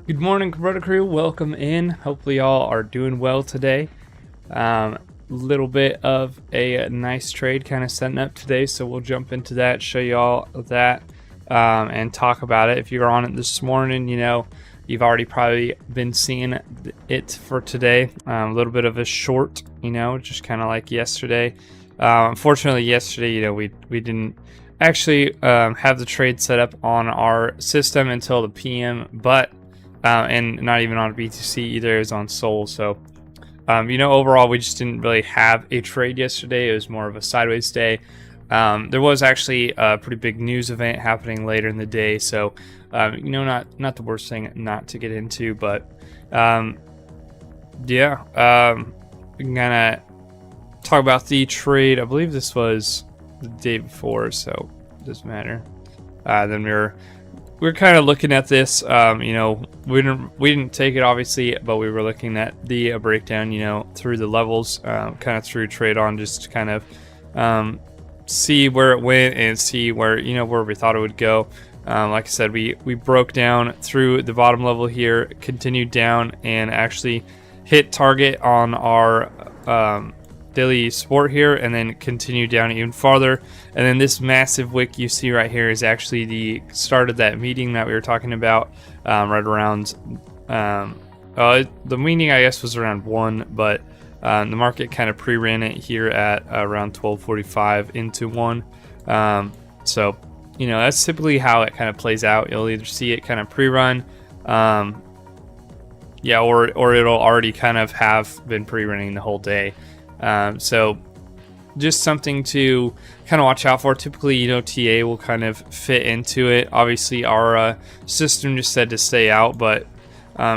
Good morning, Kubota crew. Welcome in. Hopefully y'all are doing well today. Little bit of a nice trade kind of setting up today, so we'll jump into that, show y'all that, and talk about it. If you're on it this morning, you know you've already probably been seeing it for today. A little bit of a short, you know, just kind of like yesterday. Unfortunately, yesterday, you know, we didn't actually have the trade set up on our system until the PM, but and not even on BTC either. It was on Sol. So you know, overall we just didn't really have a trade yesterday. It was more of a sideways day. There was actually a pretty big news event happening later in the day, so you know, not the worst thing not to get into, but yeah, we can kind of talk about the trade. I believe this was the day before, so it doesn't matter. Then we're kind of looking at this, you know, we didn't take it obviously, but we were looking at the breakdown, you know, through the levels, kind of through trade on, just to kind of see where it went and see where, you know, where we thought it would go. Like I said, we broke down through the bottom level here, continued down, and actually hit target on our daily support here, and then continue down even farther. And then this massive wick you see right here is actually the start of that meeting that we were talking about, right around the meeting I guess was around 1, but the market kind of pre-ran it here at around 12:45 into 1. So you know, that's typically how it kind of plays out. You'll either see it kind of pre-run, yeah, or it'll already kind of have been pre-running the whole day. So just something to kind of watch out for. Typically, you know, TA will kind of fit into it. Obviously, our system just said to stay out, but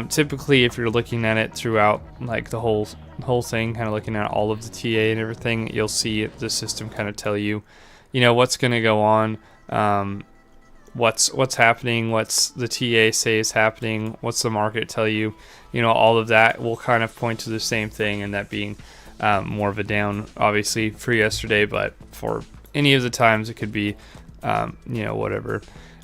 typically, if you're looking at it throughout like the whole thing, kind of looking at all of the TA and everything, you'll see the system kind of tell you, you know, what's going to go on, what's happening, what's the TA say is happening, what's the market tell you. You know, all of that will kind of point to the same thing, and that being more of a down, obviously, for yesterday, but for any of the times it could be, you know, whatever.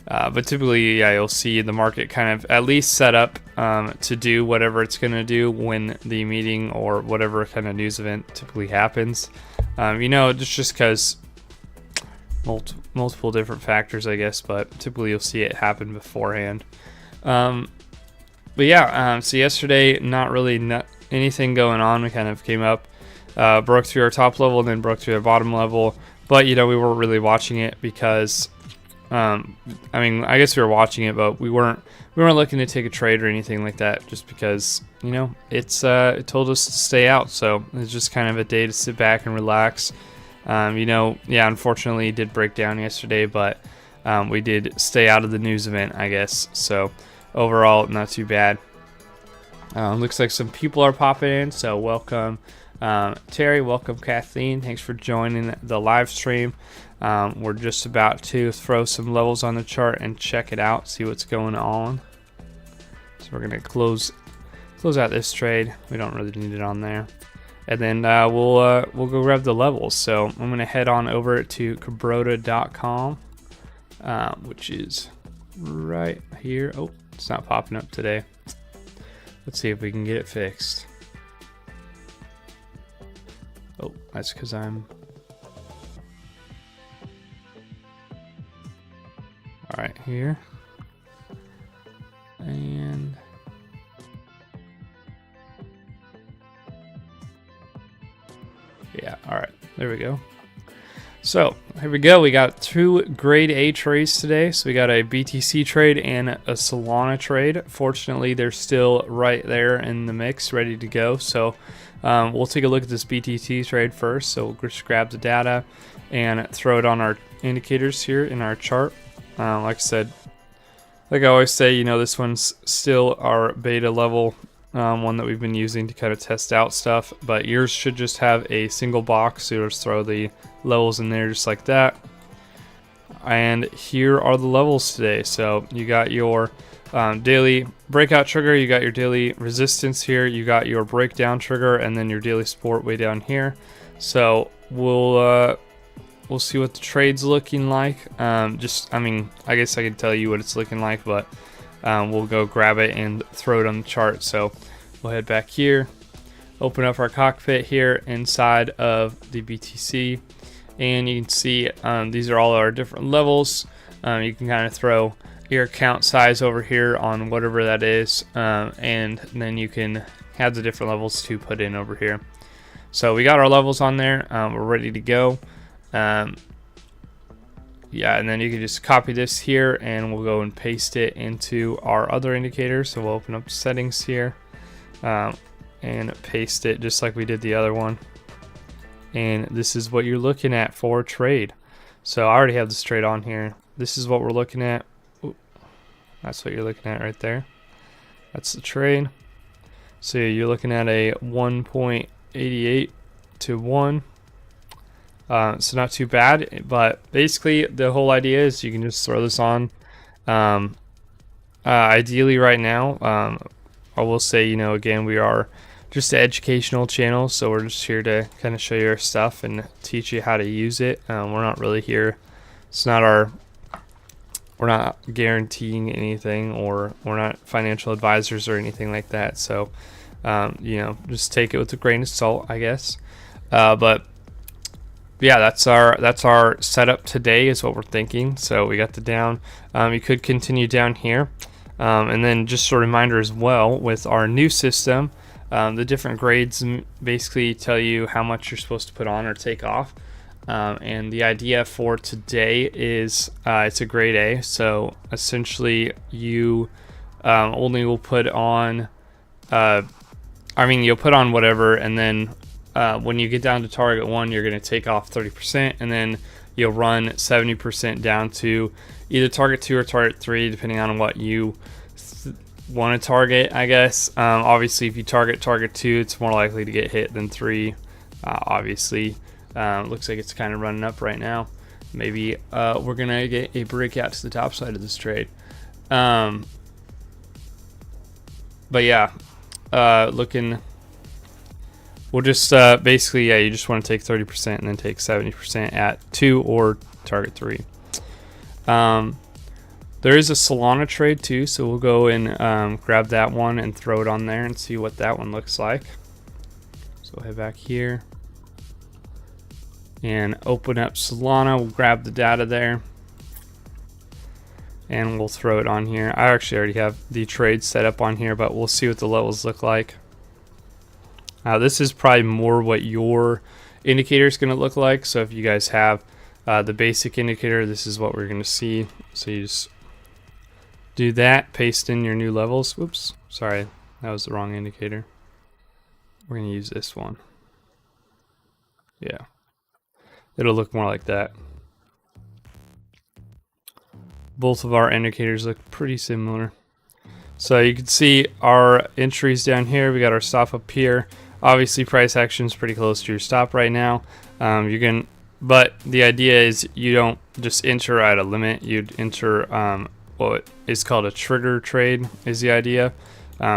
But typically, yeah, you'll see the market kind of at least set up to do whatever it's going to do when the meeting or whatever kind of news event typically happens. You know, just because multiple different factors, I guess, but typically you'll see it happen beforehand. But yeah, so yesterday, not really anything going on. We kind of came up, broke through our top level, and then broke through our bottom level. But you know, we weren't really watching it because, I mean, I guess we were watching it, but we weren't looking to take a trade or anything like that. Just because, you know, it told us to stay out, so it's just kind of a day to sit back and relax. You know, yeah, unfortunately, it did break down yesterday, but we did stay out of the news event, I guess. So overall, not too bad. Looks like some people are popping in, so welcome Terry, welcome Kathleen, thanks for joining the live stream. We're just about to throw some levels on the chart and check it out, see what's going on. So we're gonna close out this trade. We don't really need it on there, and then we'll go grab the levels. So I'm gonna head on over to Kubota.com, which is right here. Oh, it's not popping up today. Let's see if we can get it fixed. Oh, that's because I'm... All right, here. And... yeah, all right, there we go. So here we go. We got 2 grade A trades today. So we got a BTC trade and a Solana trade. Fortunately, they're still right there in the mix, ready to go. So we'll take a look at this BTC trade first. So we'll just grab the data and throw it on our indicators here in our chart. Like I said, like I always say, you know, this one's still our beta level one that we've been using to kind of test out stuff, but yours should just have a single box, so you'll just throw the levels in there just like that. And here are the levels today. So you got your daily breakout trigger, you got your daily resistance here, you got your breakdown trigger, and then your daily support way down here. So we'll see what the trade's looking like. I mean, I guess I can tell you what it's looking like, but we'll go grab it and throw it on the chart. So we'll head back here, open up our cockpit here inside of the BTC, and you can see these are all our different levels. You can kind of throw your account size over here on whatever that is, and then you can have the different levels to put in over here. So we got our levels on there. We're ready to go. Yeah, and then you can just copy this here and we'll go and paste it into our other indicator. So we'll open up settings here and paste it just like we did the other one. And this is what you're looking at for trade. So I already have this trade on here. This is what we're looking at. Ooh, that's what you're looking at right there. That's the trade. So you're looking at a 1.88 to 1. So not too bad, but basically the whole idea is you can just throw this on. Ideally right now, I will say, you know, again, we are just an educational channel, so we're just here to kind of show you our stuff and teach you how to use it. We're not really here. It's not we're not guaranteeing anything, or we're not financial advisors or anything like that. So, you know, just take it with a grain of salt, I guess. But yeah, that's our setup today is what we're thinking. So we got the down. You could continue down here, and then just a reminder as well, with our new system, the different grades basically tell you how much you're supposed to put on or take off. And the idea for today is it's a grade A, so essentially you only will put on you'll put on whatever, and then when you get down to target 1, you're going to take off 30%, and then you'll run 70% down to either target 2 or target 3, depending on what you want to target, I guess. Obviously, if you target 2, it's more likely to get hit than 3. Obviously, looks like it's kind of running up right now. Maybe we're going to get a breakout to the top side of this trade. But yeah, looking... We'll just basically, yeah, you just want to take 30% and then take 70% at 2 or target 3. There is a Solana trade too, so we'll go and grab that one and throw it on there and see what that one looks like. So we'll head back here and open up Solana. We'll grab the data there and we'll throw it on here. I actually already have the trade set up on here, but we'll see what the levels look like. This is probably more what your indicator is going to look like. So if you guys have the basic indicator, this is what we're going to see. So you just do that, paste in your new levels. Whoops, sorry, that was the wrong indicator. We're going to use this one. Yeah, it'll look more like that. Both of our indicators look pretty similar. So you can see our entries down here. We got our stop up here. Obviously, price action is pretty close to your stop right now. But the idea is you don't just enter at a limit. You'd enter what is called a trigger trade is the idea.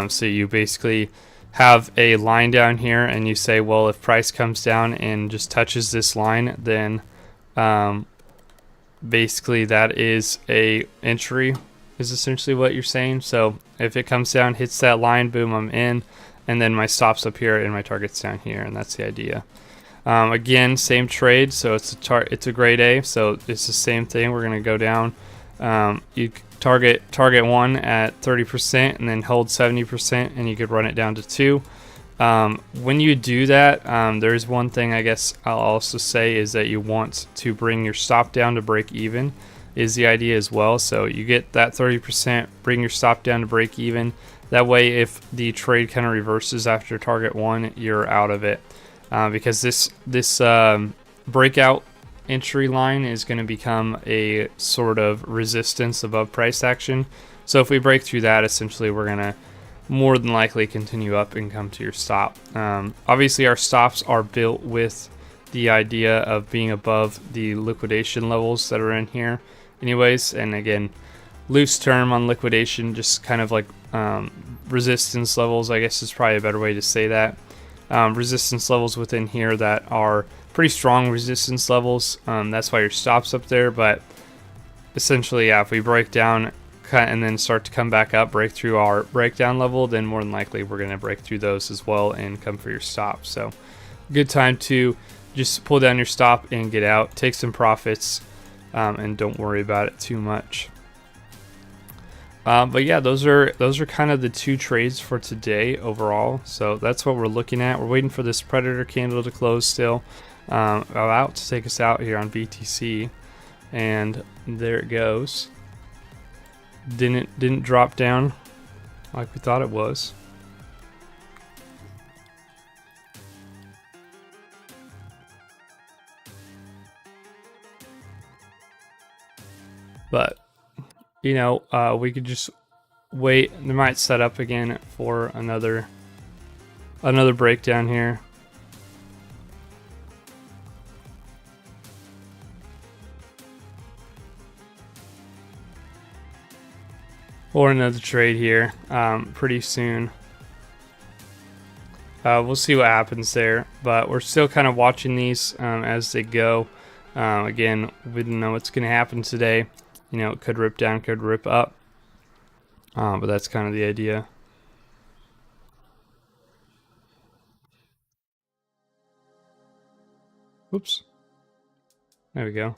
So you basically have a line down here, and you say, well, if price comes down and just touches this line, then basically that is a entry. Is essentially what you're saying. So if it comes down, hits that line, boom, I'm in, and then my stop's up here and my target's down here, and that's the idea. Again, same trade, so it's a grade A, so it's the same thing. We're gonna go down. You target 1 at 30% and then hold 70%, and you could run it down to 2. When you do that, there's one thing I guess I'll also say is that you want to bring your stop down to break even is the idea as well. So you get that 30%, bring your stop down to break even. That way, if the trade kind of reverses after target 1, you're out of it. Because this breakout entry line is going to become a sort of resistance above price action. So if we break through that, essentially we're going to more than likely continue up and come to your stop. Obviously our stops are built with the idea of being above the liquidation levels that are in here anyways, and again, loose term on liquidation, just kind of like resistance levels, I guess is probably a better way to say that. Resistance levels within here that are pretty strong resistance levels. That's why your stop's up there, but essentially, yeah, if we break down and then start to come back up, break through our breakdown level, then more than likely we're going to break through those as well and come for your stop. So good time to just pull down your stop and get out, take some profits, and don't worry about it too much. But yeah, those are kind of the 2 trades for today overall. So that's what we're looking at. We're waiting for this predator candle to close still. About to take us out here on BTC, and there it goes. Didn't drop down like we thought it was. But you know, we could just wait. They might set up again for another breakdown here. Or another trade here pretty soon. We'll see what happens there, but we're still kind of watching these as they go. Again, we don't know what's going to happen today. You know, it could rip down, could rip up, but that's kind of the idea. Oops. There we go.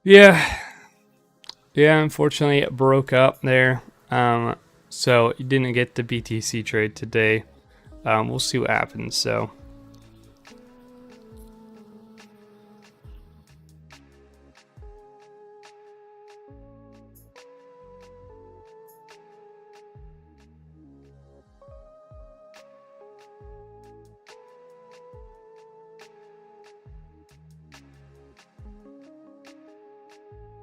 Yeah, unfortunately it broke up there. So you didn't get the BTC trade today. We'll see what happens. So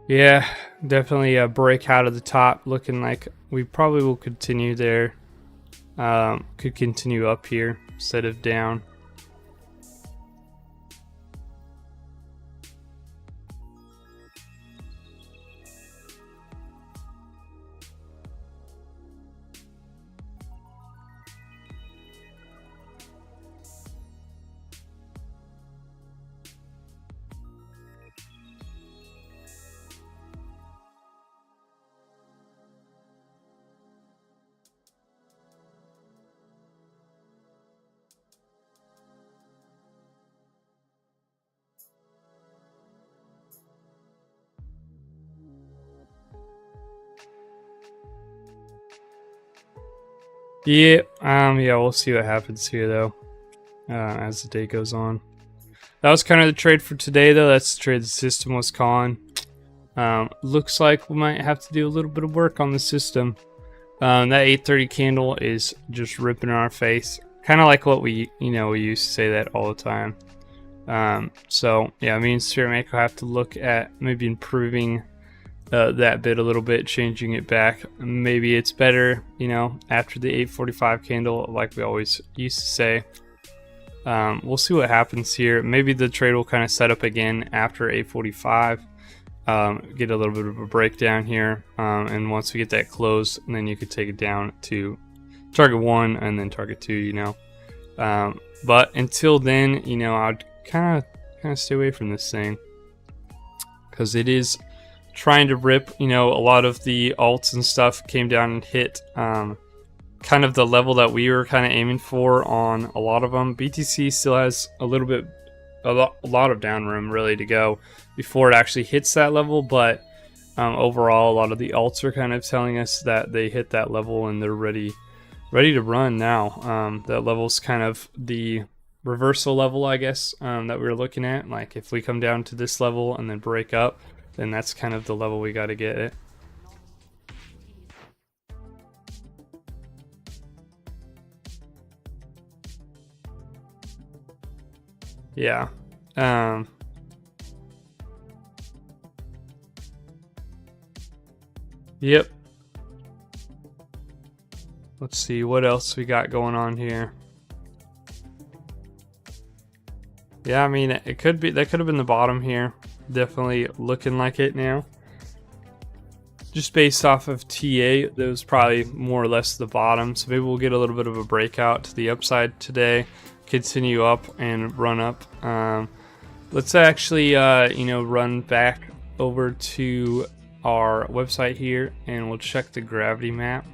yeah, definitely a break out of the top, looking like we probably will continue there. Could continue up here instead of down. Yeah, we'll see what happens here though, as the day goes on. That was kind of the trade for today though. That's the trade the system was calling. Looks like we might have to do a little bit of work on the system. That 830 candle is just ripping in our face. Kind of like what we used to say that all the time. So yeah, me and Spirit Maker have to look at maybe improving that bit a little bit, changing it back. Maybe it's better, after the 845 candle, like we always used to say. We'll see what happens here. Maybe the trade will kind of set up again after 845. Get a little bit of a breakdown here, and once we get that closed, then you could take it down to target 1 and then target 2. But until then, I'd kind of stay away from this thing because it is trying to rip. A lot of the alts and stuff came down and hit kind of the level that we were kind of aiming for on a lot of them. BTC still has a lot of down room really to go before it actually hits that level, but overall a lot of the alts are kind of telling us that they hit that level and they're ready to run now. That level's kind of the reversal level, I guess, that we were looking at. Like if we come down to this level and then break up, then that's kind of the level we got to get it. Yeah. Yep. Let's see what else we got going on here. Yeah, I mean, it could be, that could have been the bottom here. Definitely looking like it now. Just based off of TA, that was probably more or less the bottom. So maybe we'll get a little bit of a breakout to the upside today, continue up and run up. Let's actually, run back over to our website here and we'll check the gravity map.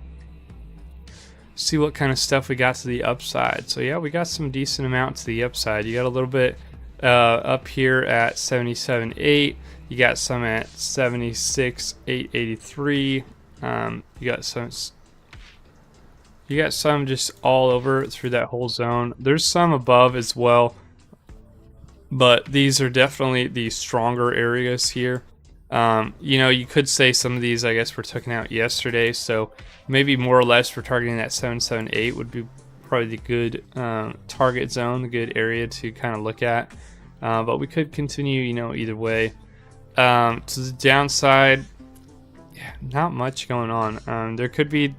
See what kind of stuff we got to the upside. So yeah, we got some decent amount to the upside. You got a little bit up here at 77.8. You got some at 76.883. You got some just all over through that whole zone. There's some above as well, but these are definitely the stronger areas here. You could say some of these, I guess, were taken out yesterday, so maybe more or less we're targeting that 778 would be probably the good target zone, the good area to kind of look at. But we could continue, either way. To the downside, yeah, not much going on. There could be,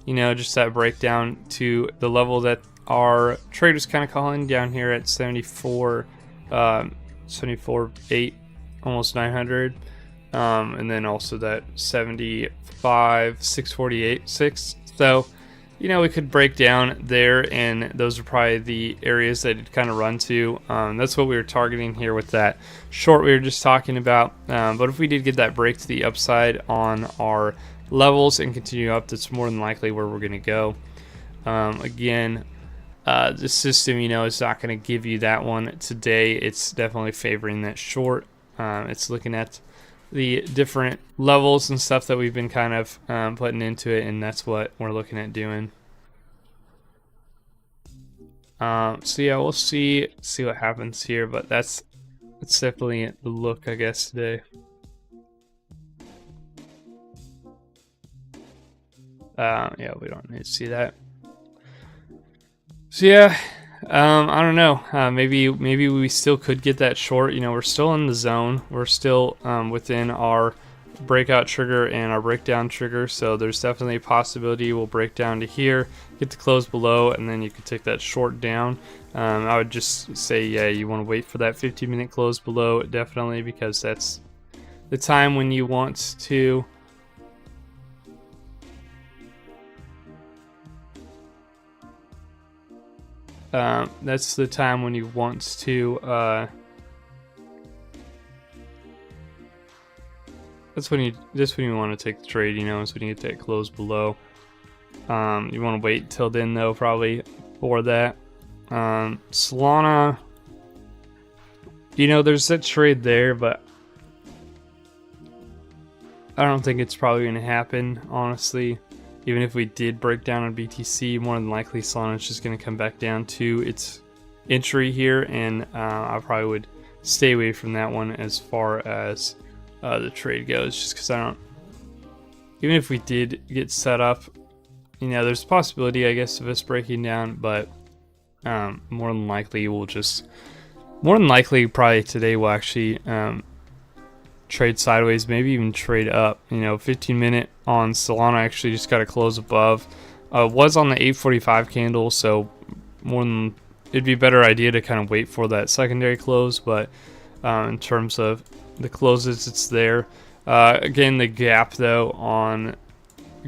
just that breakdown to the level that our traders kind of calling down here at 74.8, almost 900. And then also that 75.648.6. So, we could break down there, and those are probably the areas that it kind of run to. That's what we were targeting here with that short we were just talking about. But if we did get that break to the upside on our levels and continue up, that's more than likely where we're going to go. Again, the system, is not going to give you that one today. It's definitely favoring that short. It's looking at the different levels and stuff that we've been kind of putting into it, and that's what we're looking at doing. So yeah, we'll see what happens here, but that's definitely the look, I guess, today. Yeah, we don't need to see that. So yeah, I don't know. Maybe we still could get that short. We're still in the zone. We're still within our breakout trigger and our breakdown trigger. So there's definitely a possibility we'll break down to here, get the close below, and then you could take that short down. I would just say, yeah, you want to wait for that 15-minute close below, definitely, because that's the time when you want to. That's the time when you want to. That's when you want to take the trade. Is when you get that close below. You want to wait till then, though, probably for that. Solana. There's that trade there, but I don't think it's probably going to happen, honestly. Even if we did break down on BTC, more than likely Solana is just going to come back down to its entry here, and I probably would stay away from that one as far as the trade goes, just because I don't. Even if we did get set up, there's a possibility, I guess, of us breaking down, but more than likely probably today we'll actually trade sideways, maybe even trade up. 15-minute on Solana actually just got to close above. Was on the 845 candle, so it'd be a better idea to kind of wait for that secondary close, but in terms of the closes, it's there. Again, the gap though, on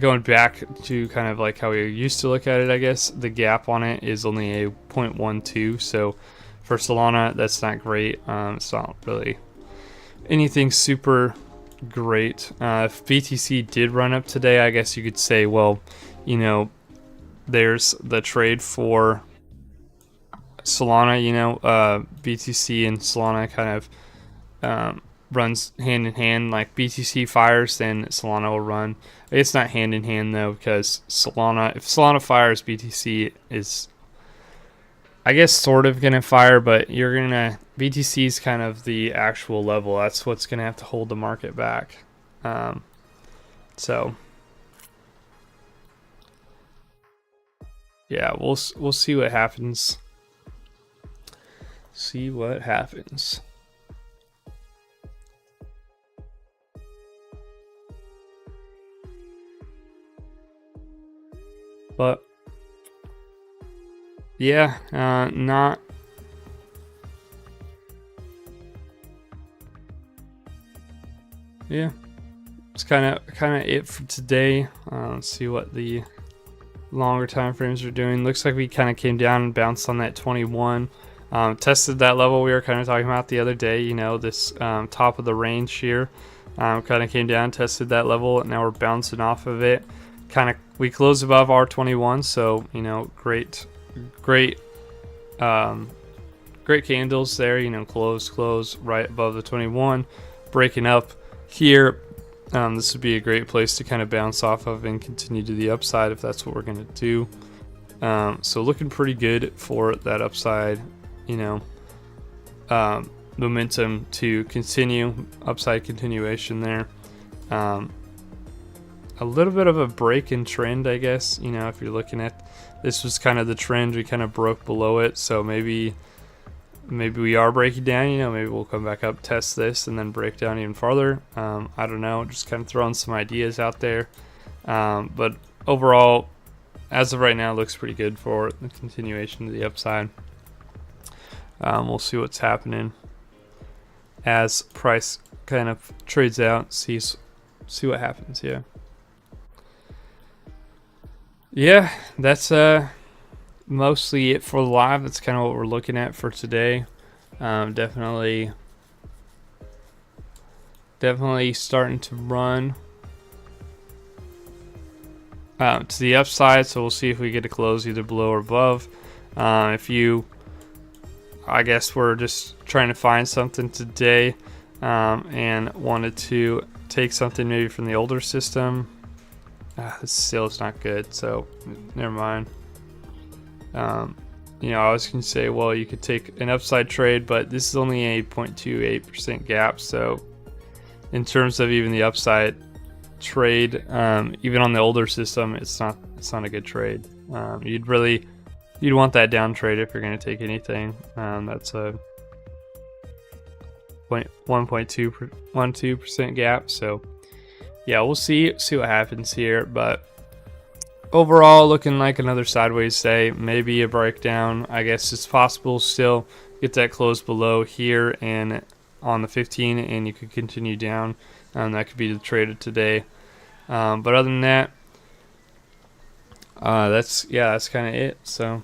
going back to kind of like how we used to look at it, I guess the gap on it is only a 0.12, so for Solana that's not great. It's not really anything super great. If BTC did run up today, I guess you could say, well, there's the trade for Solana. You know, BTC and Solana kind of runs hand in hand. Like BTC fires, then Solana will run. It's not hand in hand though, because if Solana fires, BTC is, I guess, sort of gonna fire, but BTC is kind of the actual level. That's what's gonna have to hold the market back. So yeah, we'll see what happens. See what happens. But yeah, not. Yeah, it's kind of it for today. Let's see what the longer time frames are doing. Looks like we kind of came down and bounced on that 21. Tested that level we were kind of talking about the other day. You know, this top of the range here. Kind of came down, tested that level, and now we're bouncing off of it. We closed above R21, so you know, great candles there. You know, close right above the 21, breaking up here. This would be a great place to kind of bounce off of and continue to the upside if that's what we're going to do. So looking pretty good for that upside. You know, momentum to continue, upside continuation there. A little bit of a break in trend, I guess. You know, if you're looking at, this was kind of the trend, we kind of broke below it, so maybe we are breaking down. You know, maybe we'll come back up, test this, and then break down even farther. I don't know, just kind of throwing some ideas out there. But overall, as of right now, it looks pretty good for the continuation of the upside. We'll see what's happening as price kind of trades out. See what happens. Yeah, that's mostly it for the live. That's kind of what we're looking at for today. Definitely starting to run to the upside, so we'll see if we get a close either below or above. I guess we're just trying to find something today, and wanted to take something maybe from the older system. This still is not good, so never mind. You know, I was going to say, well, you could take an upside trade, but this is only a 0.28% gap, so in terms of even the upside trade, even on the older system, it's not a good trade. You'd want that down trade if you're going to take anything. That's a 1.12% gap, so yeah, we'll see what happens here, but overall looking like another sideways day, maybe a breakdown. I guess it's possible still get that close below here and on the 15, and you could continue down. That could be the trade of today. But other than that, that's kind of it. So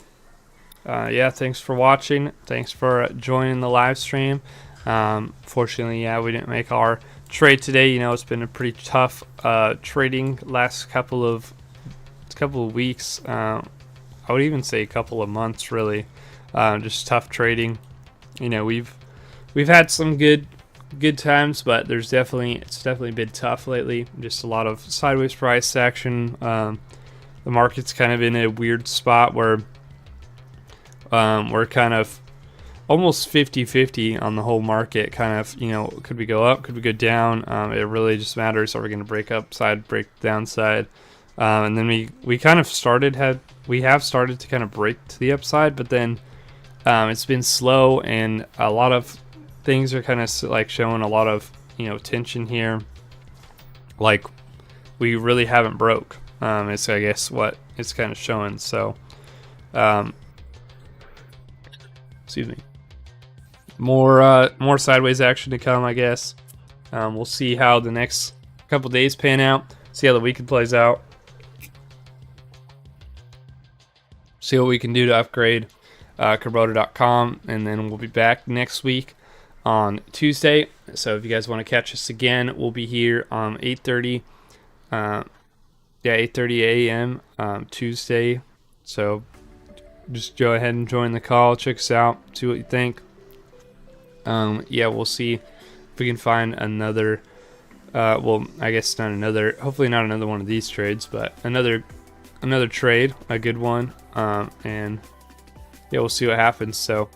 yeah, thanks for watching. Thanks for joining the live stream. Fortunately, yeah, we didn't make our trade today. You know, it's been a pretty tough trading last couple of weeks. I would even say a couple of months, really. Just tough trading. You know, we've had some good times, but it's definitely been tough lately. Just a lot of sideways price action. The market's kind of in a weird spot where we're kind of almost 50-50 on the whole market. Kind of, you know, could we go up, could we go down? It really just matters. Are we going to break upside, break downside? And then we have started to kind of break to the upside, but then it's been slow, and a lot of things are kind of like showing a lot of, you know, tension here. Like, we really haven't broke. It's, I guess, what it's kind of showing. So, excuse me. More sideways action to come, I guess. We'll see how the next couple days pan out. See how the weekend plays out. See what we can do to upgrade Kubota.com, and then we'll be back next week on Tuesday. So if you guys want to catch us again, we'll be here on 8:30 a.m. Tuesday So just go ahead and join the call, check us out, see what you think. Yeah, we'll see if we can find another, well, I guess not another, hopefully not another one of these trades, but another trade, a good one. And yeah, we'll see what happens. So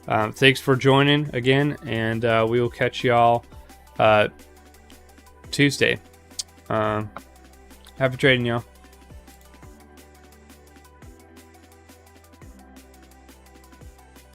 thanks for joining again, and we will catch y'all Tuesday. Happy trading, y'all.